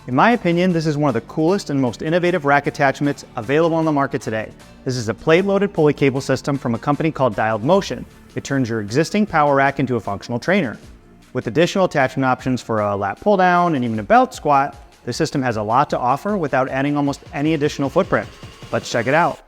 In my opinion, this is one of the coolest and most innovative rack attachments available on the market today. This is a plate-loaded pulley cable system from a company called Dialed Motion. It turns your existing power rack into a functional trainer. With additional attachment options for a lat pull down and even a belt squat, the system has a lot to offer without adding almost any additional footprint. Let's check it out.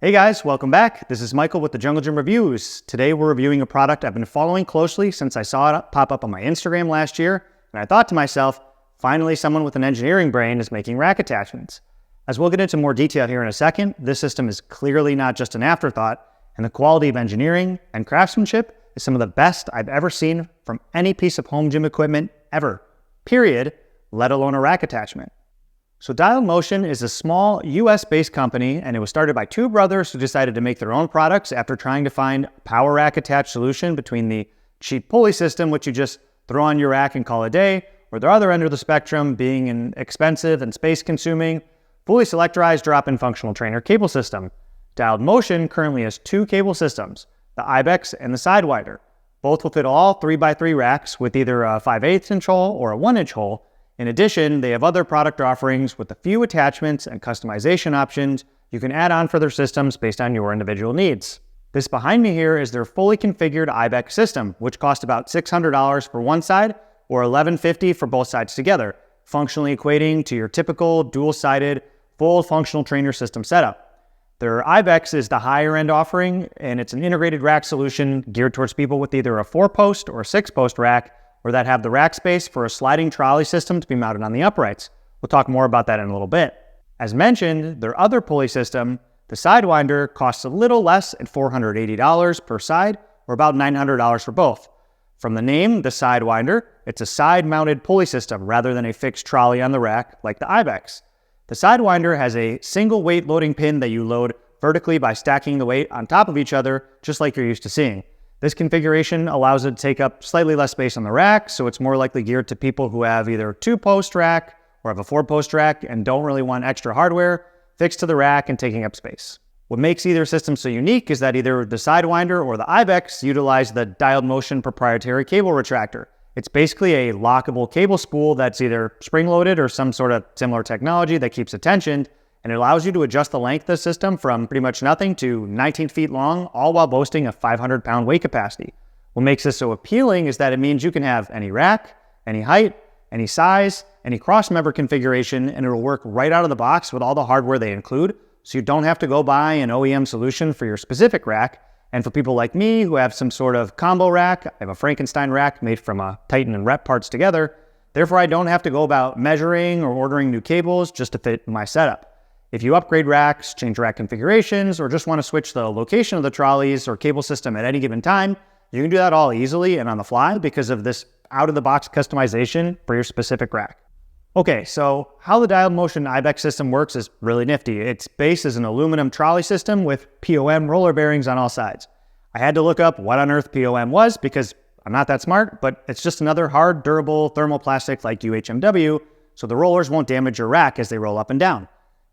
Hey guys, welcome back. This is Michael with the Jungle Gym Reviews. Today we're reviewing a product I've been following closely since I saw it pop up on my Instagram last year, and I thought to myself, finally someone with an engineering brain is making rack attachments. As we'll get into more detail here in a second, this system is clearly not just an afterthought, and the quality of engineering and craftsmanship is some of the best I've ever seen from any piece of home gym equipment ever, period, let alone a rack attachment. So Dialed Motion is a small US-based company, and it was started by two brothers who decided to make their own products after trying to find a power rack attached solution between the cheap pulley system, which you just throw on your rack and call it a day, or the other end of the spectrum being an expensive and space-consuming, fully selectorized drop-in functional trainer cable system. Dialed Motion currently has two cable systems, the Ibex and the Sidewinder. Both will fit all 3x3 racks with either a 5/8 inch hole or a 1 inch hole. In addition, they have other product offerings with a few attachments and customization options you can add on for their systems based on your individual needs. This behind me here is their fully configured Ibex system, which costs about $600 for one side or $1,150 for both sides together, functionally equating to your typical dual-sided full functional trainer system setup. Their Ibex is the higher end offering, and it's an integrated rack solution geared towards people with either a 4-post or 6-post rack, or that have the rack space for a sliding trolley system to be mounted on the uprights. We'll talk more about that in a little bit. As mentioned, their other pulley system, the Sidewinder, costs a little less at $480 per side, or about $900 for both. From the name, the Sidewinder, it's a side-mounted pulley system rather than a fixed trolley on the rack like the Ibex. The Sidewinder has a single weight loading pin that you load vertically by stacking the weight on top of each other, just like you're used to seeing. This configuration allows it to take up slightly less space on the rack, so it's more likely geared to people who have either a 2-post rack or have a 4-post rack and don't really want extra hardware fixed to the rack and taking up space. What makes either system so unique is that either the Sidewinder or the Ibex utilize the Dialed Motion proprietary cable retractor. It's basically a lockable cable spool that's either spring-loaded or some sort of similar technology that keeps it tensioned, and it allows you to adjust the length of the system from pretty much nothing to 19 feet long, all while boasting a 500-pound weight capacity. What makes this so appealing is that it means you can have any rack, any height, any size, any cross-member configuration, and it'll work right out of the box with all the hardware they include, so you don't have to go buy an OEM solution for your specific rack. And for people like me who have some sort of combo rack, I have a Frankenstein rack made from Titan and Rep parts together, therefore I don't have to go about measuring or ordering new cables just to fit my setup. If you upgrade racks, change rack configurations, or just want to switch the location of the trolleys or cable system at any given time, you can do that all easily and on the fly because of this out-of-the-box customization for your specific rack. Okay, so how the Dialed Motion Ibex system works is really nifty. Its base is an aluminum trolley system with POM roller bearings on all sides. I had to look up what on earth POM was because I'm not that smart, but it's just another hard, durable thermoplastic like UHMW, so the rollers won't damage your rack as they roll up and down.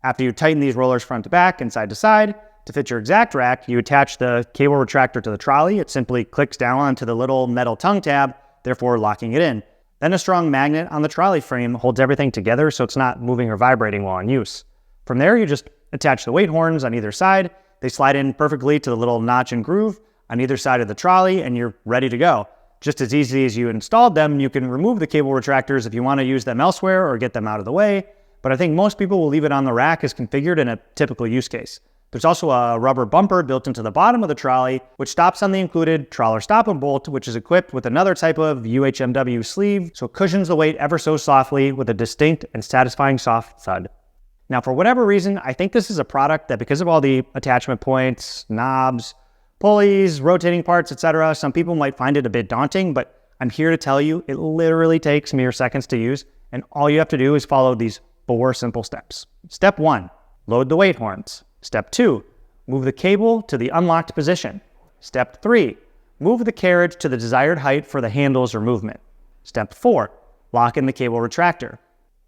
After you tighten these rollers front to back and side to side, to fit your exact rack, you attach the cable retractor to the trolley. It simply clicks down onto the little metal tongue tab, therefore locking it in. Then a strong magnet on the trolley frame holds everything together so it's not moving or vibrating while in use. From there, you just attach the weight horns on either side. They slide in perfectly to the little notch and groove on either side of the trolley, and you're ready to go. Just as easy as you installed them, you can remove the cable retractors if you want to use them elsewhere or get them out of the way. But I think most people will leave it on the rack as configured in a typical use case. There's also a rubber bumper built into the bottom of the trolley, which stops on the included trawler stop-and bolt, which is equipped with another type of UHMW sleeve, so it cushions the weight ever so softly with a distinct and satisfying soft thud. Now, for whatever reason, I think this is a product that because of all the attachment points, knobs, pulleys, rotating parts, etc., some people might find it a bit daunting, but I'm here to tell you it literally takes mere seconds to use, and all you have to do is follow these 4 simple steps. Step 1, load the weight horns. Step 2, move the cable to the unlocked position. Step 3, move the carriage to the desired height for the handles or movement. Step 4, lock in the cable retractor.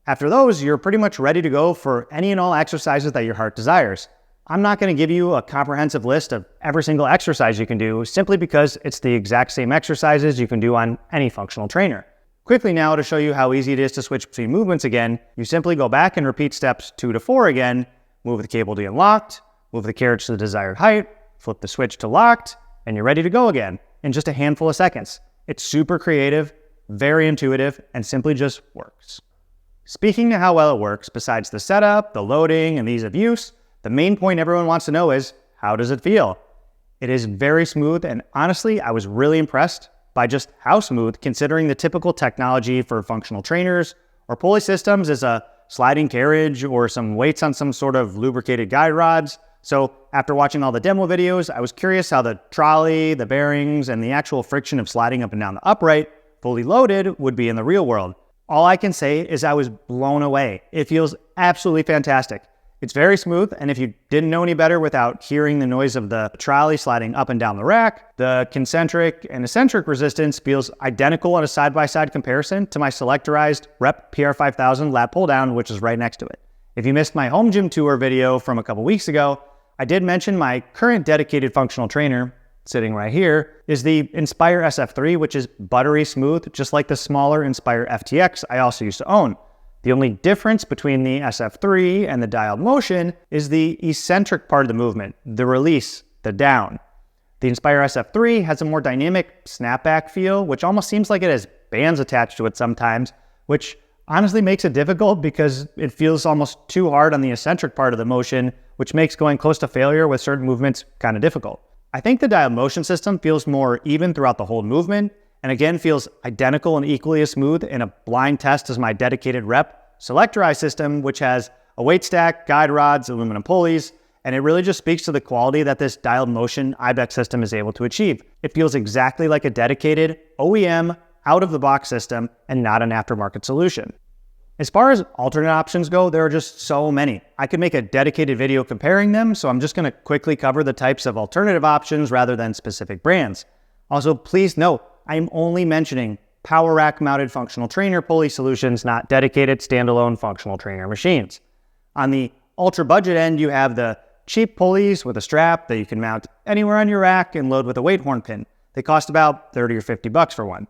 After those, you're pretty much ready to go for any and all exercises that your heart desires. I'm not going to give you a comprehensive list of every single exercise you can do simply because it's the exact same exercises you can do on any functional trainer. Quickly now, to show you how easy it is to switch between movements again, you simply go back and repeat steps 2 to 4 again, move the cable to unlocked, move the carriage to the desired height, flip the switch to locked, and you're ready to go again in just a handful of seconds. It's super creative, very intuitive, and simply just works. Speaking to how well it works, besides the setup, the loading, and ease of use, the main point everyone wants to know is, how does it feel? It is very smooth, and honestly, I was really impressed by just how smooth, considering the typical technology for functional trainers or pulley systems is a sliding carriage or some weights on some sort of lubricated guide rods. So after watching all the demo videos, I was curious how the trolley, the bearings, and the actual friction of sliding up and down the upright, fully loaded, would be in the real world. All I can say is I was blown away. It feels absolutely fantastic. It's very smooth, and if you didn't know any better without hearing the noise of the trolley sliding up and down the rack, the concentric and eccentric resistance feels identical on a side-by-side comparison to my selectorized Rep PR5000 lat pull-down, which is right next to it. If you missed my home gym tour video from a couple weeks ago, I did mention my current dedicated functional trainer, sitting right here, is the Inspire SF3, which is buttery smooth, just like the smaller Inspire FTX I also used to own. The only difference between the SF3 and the dialed motion is the eccentric part of the movement, the release, the down. The Inspire SF3 has a more dynamic snapback feel, which almost seems like it has bands attached to it sometimes, which honestly makes it difficult because it feels almost too hard on the eccentric part of the motion, which makes going close to failure with certain movements kind of difficult. I think the dialed motion system feels more even throughout the whole movement, and again feels identical and equally as smooth in a blind test as my dedicated Rep selectorized system, which has a weight stack, guide rods, aluminum pulleys, and it really just speaks to the quality that this dialed motion Ibex system is able to achieve. It feels exactly like a dedicated OEM out-of-the-box system and not an aftermarket solution. As far as alternate options go, there are just so many. I could make a dedicated video comparing them, so I'm just going to quickly cover the types of alternative options rather than specific brands. Also, please note, I'm only mentioning power rack mounted functional trainer pulley solutions, not dedicated standalone functional trainer machines. On the ultra budget end, you have the cheap pulleys with a strap that you can mount anywhere on your rack and load with a weight horn pin. They cost about 30 or 50 bucks for one.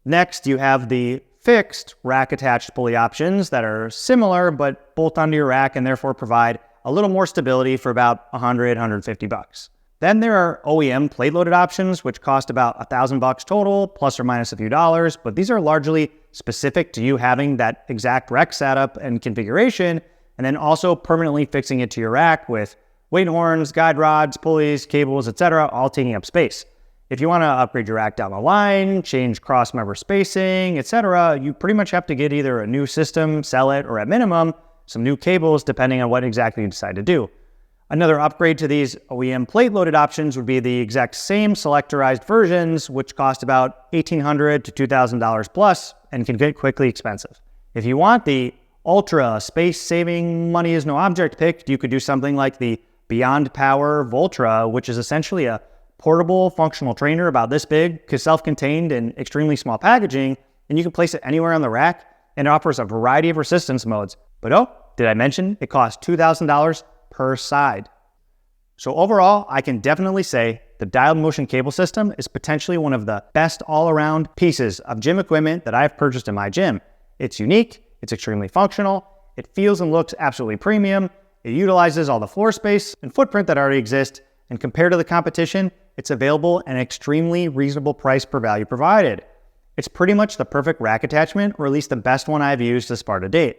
Next, you have the fixed rack attached pulley options that are similar but bolt onto your rack and therefore provide a little more stability for about 100, 150 bucks. Then there are OEM plate-loaded options, which cost about $1,000 total, plus or minus a few dollars, but these are largely specific to you having that exact rack setup and configuration, and then also permanently fixing it to your rack with weight horns, guide rods, pulleys, cables, etc., all taking up space. If you want to upgrade your rack down the line, change cross-member spacing, etc., you pretty much have to get either a new system, sell it, or at minimum, some new cables, depending on what exactly you decide to do. Another upgrade to these OEM plate-loaded options would be the exact same selectorized versions, which cost about $1,800 to $2,000 plus and can get quickly expensive. If you want the ultra space-saving money is no object pick, you could do something like the Beyond Power Voltra, which is essentially a portable functional trainer about this big, self-contained and extremely small packaging, and you can place it anywhere on the rack, and it offers a variety of resistance modes. But oh, did I mention it costs $2,000 per side? So overall, I can definitely say the dialed motion cable system is potentially one of the best all-around pieces of gym equipment that I've purchased in my gym. It's unique, it's extremely functional, it feels and looks absolutely premium, it utilizes all the floor space and footprint that already exist, and compared to the competition, it's available at an extremely reasonable price per value provided. It's pretty much the perfect rack attachment, or at least the best one I've used thus far to date.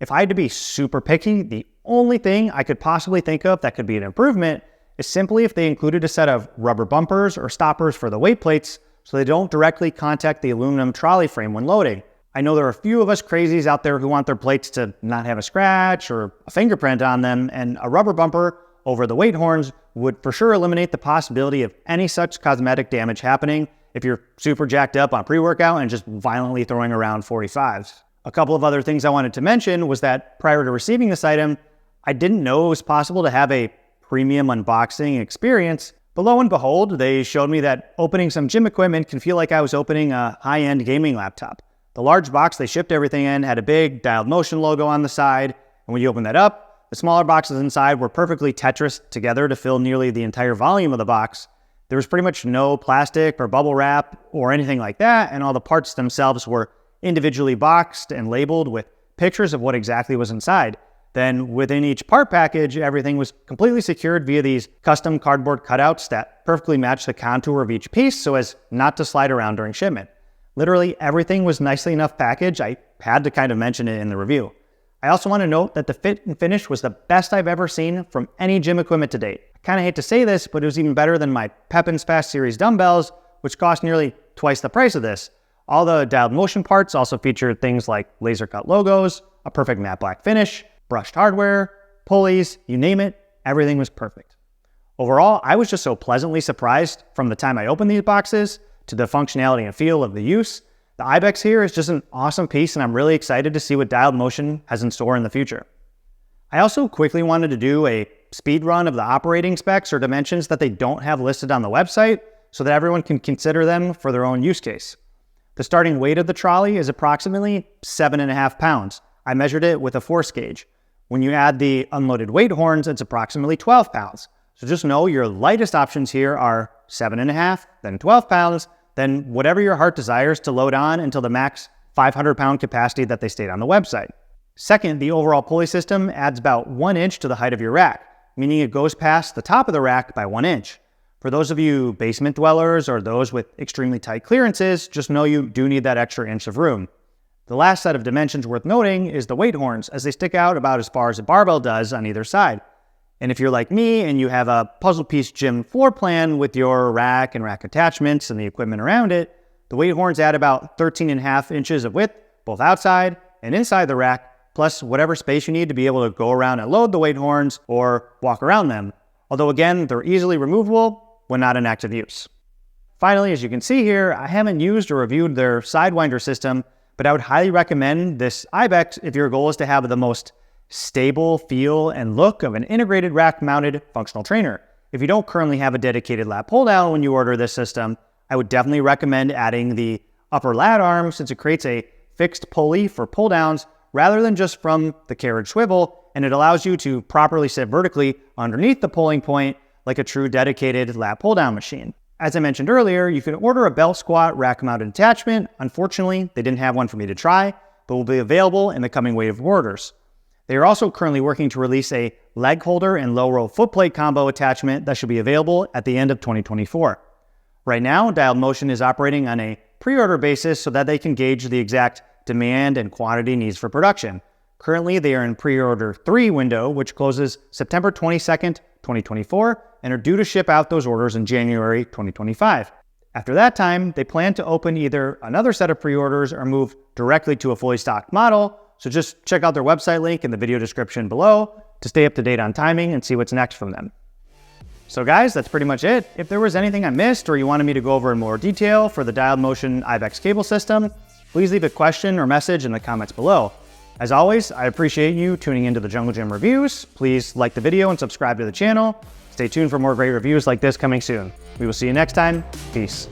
If I had to be super picky, the only thing I could possibly think of that could be an improvement is simply if they included a set of rubber bumpers or stoppers for the weight plates so they don't directly contact the aluminum trolley frame when loading. I know there are a few of us crazies out there who want their plates to not have a scratch or a fingerprint on them, and a rubber bumper over the weight horns would for sure eliminate the possibility of any such cosmetic damage happening if you're super jacked up on pre-workout and just violently throwing around 45s. A couple of other things I wanted to mention was that prior to receiving this item, I didn't know it was possible to have a premium unboxing experience, but lo and behold, they showed me that opening some gym equipment can feel like I was opening a high-end gaming laptop. The large box they shipped everything in had a big Dialed Motion logo on the side, and when you open that up, the smaller boxes inside were perfectly Tetris together to fill nearly the entire volume of the box. There was pretty much no plastic or bubble wrap or anything like that, and all the parts themselves were individually boxed and labeled with pictures of what exactly was inside. Then within each part package, everything was completely secured via these custom cardboard cutouts that perfectly matched the contour of each piece so as not to slide around during shipment. Literally everything was nicely enough packaged, I had to kind of mention it in the review. I also want to note that the fit and finish was the best I've ever seen from any gym equipment to date. I kind of hate to say this, but it was even better than my Pepin's Fast Series dumbbells, which cost nearly twice the price of this. All the Dialed Motion parts also featured things like laser cut logos, a perfect matte black finish, brushed hardware, pulleys, you name it, everything was perfect. Overall, I was just so pleasantly surprised from the time I opened these boxes to the functionality and feel of the use. The Ibex here is just an awesome piece, and I'm really excited to see what Dialed Motion has in store in the future. I also quickly wanted to do a speed run of the operating specs or dimensions that they don't have listed on the website so that everyone can consider them for their own use case. The starting weight of the trolley is approximately 7.5 pounds. I measured it with a force gauge. When you add the unloaded weight horns, it's approximately 12 pounds. So just know your lightest options here are 7.5, then 12 pounds, then whatever your heart desires to load on until the max 500-pound capacity that they state on the website. Second, the overall pulley system adds about 1 inch to the height of your rack, meaning it goes past the top of the rack by 1 inch. For those of you basement dwellers or those with extremely tight clearances, just know you do need that extra inch of room. The last set of dimensions worth noting is the weight horns, as they stick out about as far as a barbell does on either side. And if you're like me and you have a puzzle piece gym floor plan with your rack and rack attachments and the equipment around it, the weight horns add about 13.5 inches of width, both outside and inside the rack, plus whatever space you need to be able to go around and load the weight horns or walk around them. Although again, they're easily removable when not in active use. Finally, as you can see here, I haven't used or reviewed their Sidewinder system, but I would highly recommend this Ibex if your goal is to have the most stable feel and look of an integrated rack-mounted functional trainer. If you don't currently have a dedicated lat pull-down when you order this system, I would definitely recommend adding the upper lat arm since it creates a fixed pulley for pull-downs rather than just from the carriage swivel, and it allows you to properly sit vertically underneath the pulling point like a true dedicated lat pull-down machine. As I mentioned earlier, you can order a belt squat rack-mounted attachment. Unfortunately, they didn't have one for me to try, but will be available in the coming wave of orders. They are also currently working to release a leg holder and low row footplate combo attachment that should be available at the end of 2024. Right now, Dialed Motion is operating on a pre-order basis so that they can gauge the exact demand and quantity needs for production. Currently, they are in pre-order 3 window, which closes September 22nd, 2024, and are due to ship out those orders in January 2025. After that time, they plan to open either another set of pre-orders or move directly to a fully stocked model. So just check out their website link in the video description below to stay up to date on timing and see what's next from them. So guys, that's pretty much it. If there was anything I missed or you wanted me to go over in more detail for the Dialed Motion Ibex cable system, please leave a question or message in the comments below. As always, I appreciate you tuning into the Jungle Gym reviews. Please like the video and subscribe to the channel. Stay tuned for more great reviews like this coming soon. We will see you next time. Peace.